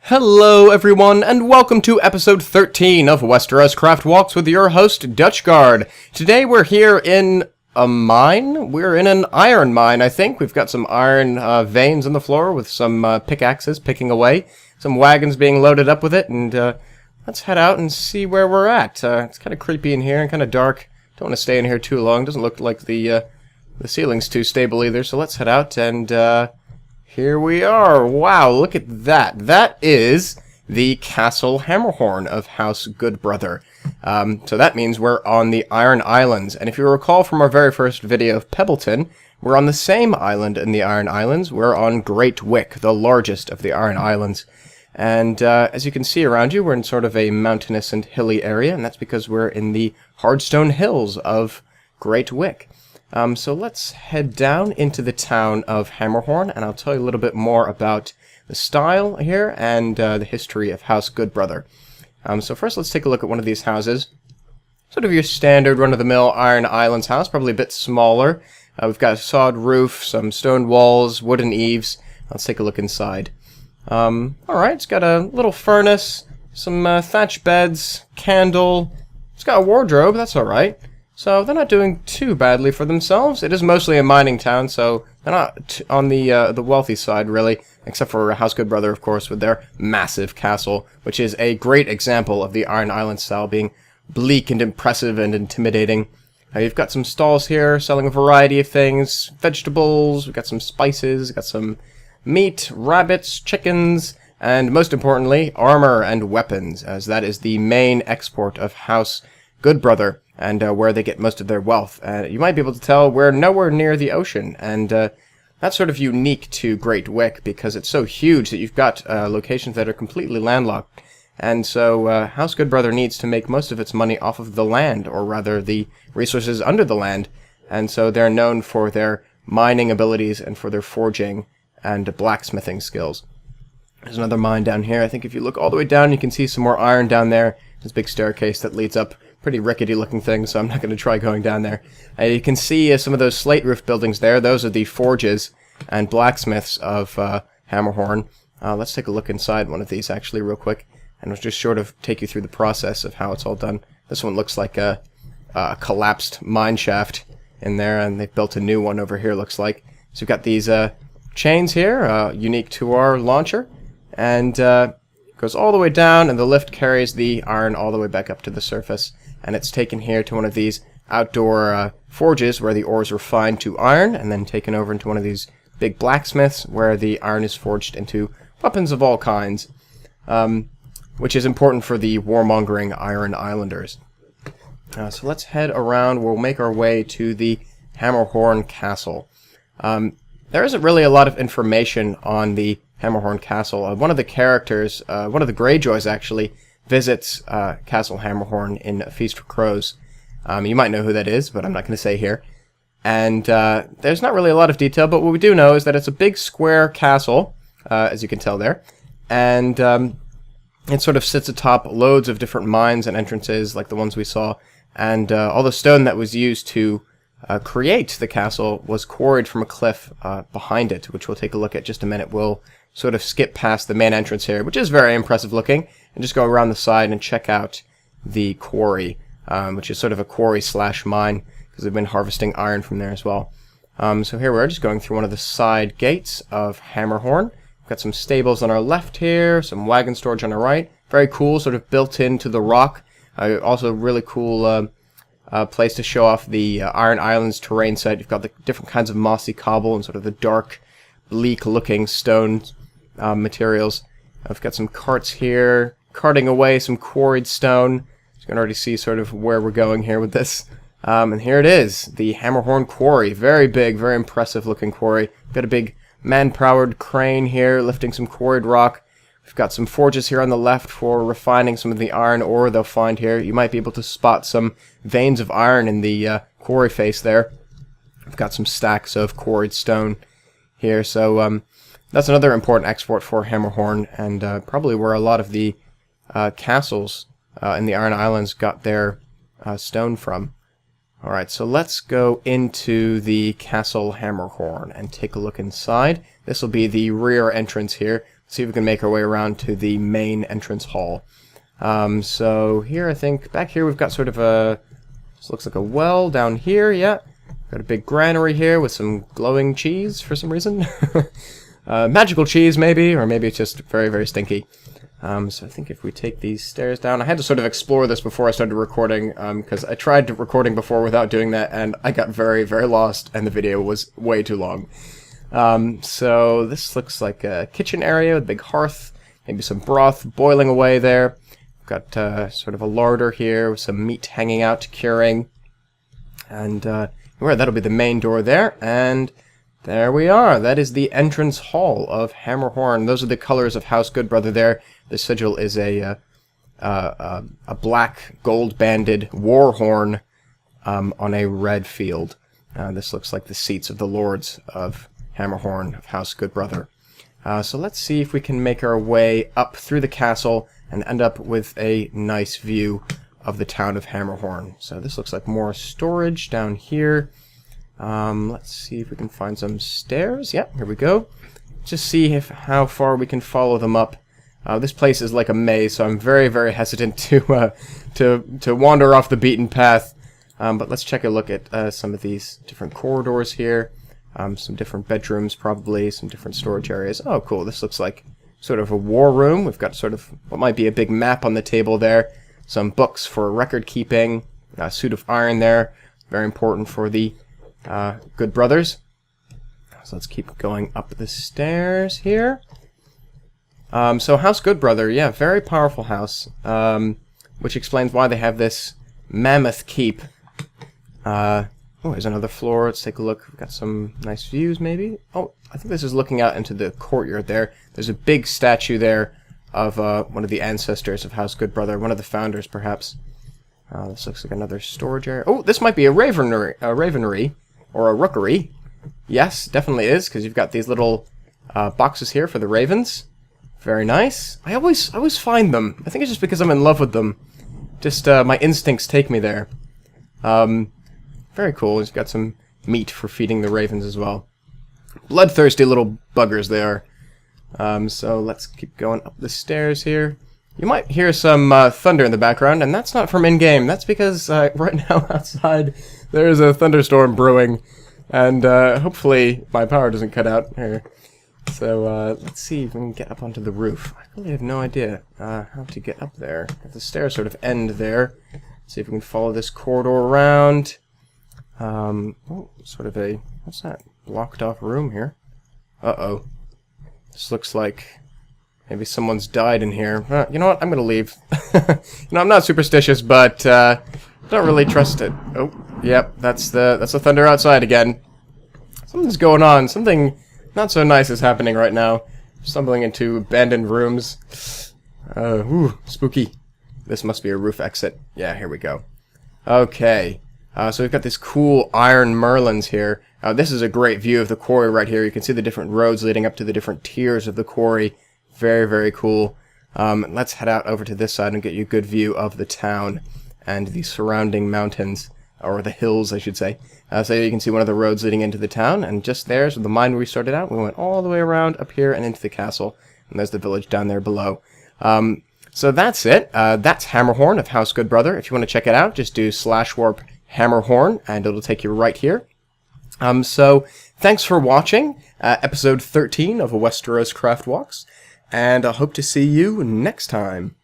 Hello everyone, and welcome to episode 13 of WesterosCraft Walks with your host, DutchGuard. Today we're here in a mine? We're in an iron mine, I think. We've got some iron veins on the floor with some pickaxes picking away. Some wagons being loaded up with it, and let's head out and see where we're at. It's kind of creepy in here and kind of dark. Don't want to stay in here too long. Doesn't look like the ceiling's too stable either, so let's head out and... here we are. Wow, look at that. That is the Castle Hammerhorn of House Goodbrother. So that means we're on the Iron Islands. And if you recall from our very first video of Pebbleton, we're on the same island in the Iron Islands. We're on Great Wick, the largest of the Iron Islands. And as you can see around you, we're in sort of a mountainous and hilly area, and that's because we're in the Hardstone Hills of Great Wick. So let's head down into the town of Hammerhorn, and I'll tell you a little bit more about the style here and the history of House Goodbrother. So first let's take a look at one of these houses. Sort of your standard run-of-the-mill Iron Islands house, probably a bit smaller. We've got a sod roof, some stone walls, wooden eaves. Let's take a look inside. Alright, it's got a little furnace, some thatch beds, candle. It's got a wardrobe, that's alright. So they're not doing too badly for themselves. It is mostly a mining town, so they're not on the wealthy side, really, except for House Goodbrother, of course, with their massive castle, which is a great example of the Iron Island style being bleak and impressive and intimidating. You've got some stalls here selling a variety of things, vegetables, we've got some spices, we've got some meat, rabbits, chickens, and most importantly, armor and weapons, as that is the main export of House Goodbrother, and where they get most of their wealth. You might be able to tell we're nowhere near the ocean, and that's sort of unique to Great Wick because it's so huge that you've got locations that are completely landlocked. And so House Goodbrother needs to make most of its money off of the land, or rather the resources under the land, and so they're known for their mining abilities and for their forging and blacksmithing skills. There's another mine down here. I think if you look all the way down, you can see some more iron down there. There's a big staircase that leads up. Pretty rickety looking thing, so I'm not going to try going down there. You can see some of those slate roof buildings there. Those are the forges and blacksmiths of Hammerhorn. Let's take a look inside one of these actually real quick, and we'll just sort of take you through the process of how it's all done. This one looks like a collapsed mine shaft in there, and they've built a new one over here, looks like. So we've got these chains here, unique to our launcher, and goes all the way down, and the lift carries the iron all the way back up to the surface. And it's taken here to one of these outdoor forges where the ores are refined to iron, and then taken over into one of these big blacksmiths where the iron is forged into weapons of all kinds, which is important for the warmongering Iron Islanders. So let's head around. We'll make our way to the Hammerhorn Castle. There isn't really a lot of information on the Hammerhorn Castle. One of the characters, one of the Greyjoys actually, visits Castle Hammerhorn in A Feast for Crows. You might know who that is, but I'm not going to say here. And there's not really a lot of detail, but what we do know is that it's a big square castle, as you can tell there. And it sort of sits atop loads of different mines and entrances, like the ones we saw. And all the stone that was used to create the castle was quarried from a cliff behind it, which we'll take a look at just a minute. We'll sort of skip past the main entrance here, which is very impressive looking, and just go around the side and check out the quarry, which is sort of a quarry slash mine, because they've been harvesting iron from there as well. So here we're just going through one of the side gates of Hammerhorn. We've got some stables on our left here, some wagon storage on our right. Very cool, sort of built into the rock. Also really cool place to show off the Iron Islands terrain site. You've got the different kinds of mossy cobble and sort of the dark, bleak looking stone materials. I've got some carts here, carting away some quarried stone. You can already see sort of where we're going here with this. And here it is, the Hammerhorn Quarry. Very big, very impressive looking quarry. We've got a big man-powered crane here lifting some quarried rock. We've got some forges here on the left for refining some of the iron ore they'll find here. You might be able to spot some veins of iron in the quarry face there. We've got some stacks of quarried stone here, so that's another important export for Hammerhorn, and probably where a lot of the castles in the Iron Islands got their stone from. Alright, so let's go into the Castle Hammerhorn and take a look inside. This will be the rear entrance here. see if we can make our way around to the main entrance hall. So here, I think, back here we've got sort of a, this looks like a well down here, yeah. Got a big granary here with some glowing cheese for some reason. Magical cheese, maybe, or maybe it's just very, very stinky. So I think if we take these stairs down, I had to sort of explore this before I started recording, because I tried recording before without doing that, and I got very, very lost, and the video was way too long. So this looks like a kitchen area with a big hearth, maybe some broth boiling away there. Got sort of a larder here with some meat hanging out, curing. And that'll be the main door there, and there we are. That is the entrance hall of Hammerhorn. Those are the colors of House Goodbrother there. The sigil is a black gold-banded war horn on a red field. This looks like the seats of the lords of Hammerhorn of House Goodbrother. So let's see if we can make our way up through the castle and end up with a nice view of the town of Hammerhorn. So this looks like more storage down here. Let's see if we can find some stairs. Yeah, here we go. Just see how far we can follow them up. This place is like a maze, so I'm very, very hesitant to wander off the beaten path. But let's take a look at some of these different corridors here. Some different bedrooms, probably, some different storage areas. Oh, cool. This looks like sort of a war room. We've got sort of what might be a big map on the table there. Some books for record keeping. A suit of iron there. Very important for the good brothers. So let's keep going up the stairs here. So House Goodbrother, yeah, very powerful house. Which explains why they have this mammoth keep. Oh, here's another floor. Let's take a look. We've got some nice views, maybe. Oh, I think this is looking out into the courtyard there. There's a big statue there of one of the ancestors of House Goodbrother, one of the founders, perhaps. This looks like another storage area. Oh, this might be a ravenery, or a rookery. Yes, definitely is, because you've got these little boxes here for the ravens. Very nice. I always find them. I think it's just because I'm in love with them. Just my instincts take me there. Very cool. He's got some meat for feeding the ravens as well. Bloodthirsty little buggers they are. So let's keep going up the stairs here. You might hear some thunder in the background, and that's not from in-game. That's because right now outside there is a thunderstorm brewing, and hopefully my power doesn't cut out here. So let's see if we can get up onto the roof. I really have no idea how to get up there. The stairs sort of end there. See if we can follow this corridor around. Oh, sort of a, what's that? Blocked off room here. Uh-oh. This looks like maybe someone's died in here. You know what? I'm gonna leave. I'm not superstitious, but don't really trust it. Oh, yep, that's the thunder outside again. Something's going on. Something not so nice is happening right now. Stumbling into abandoned rooms. Ooh, spooky. This must be a roof exit. Yeah, here we go. Okay. So we've got this cool iron merlins here. This is a great view of the quarry right here. You can see the different roads leading up to the different tiers of the quarry. Very, very cool. Let's head out over to this side and get you a good view of the town and the surrounding mountains, or the hills, I should say. So you can see one of the roads leading into the town, and just there's the mine where we started out. We went all the way around up here and into the castle, and there's the village down there below. So that's it. That's Hammerhorn of House Goodbrother. If you want to check it out, just do /warp Hammerhorn, and it'll take you right here. So thanks for watching episode 13 of WesterosCraft Walks, and I hope to see you next time.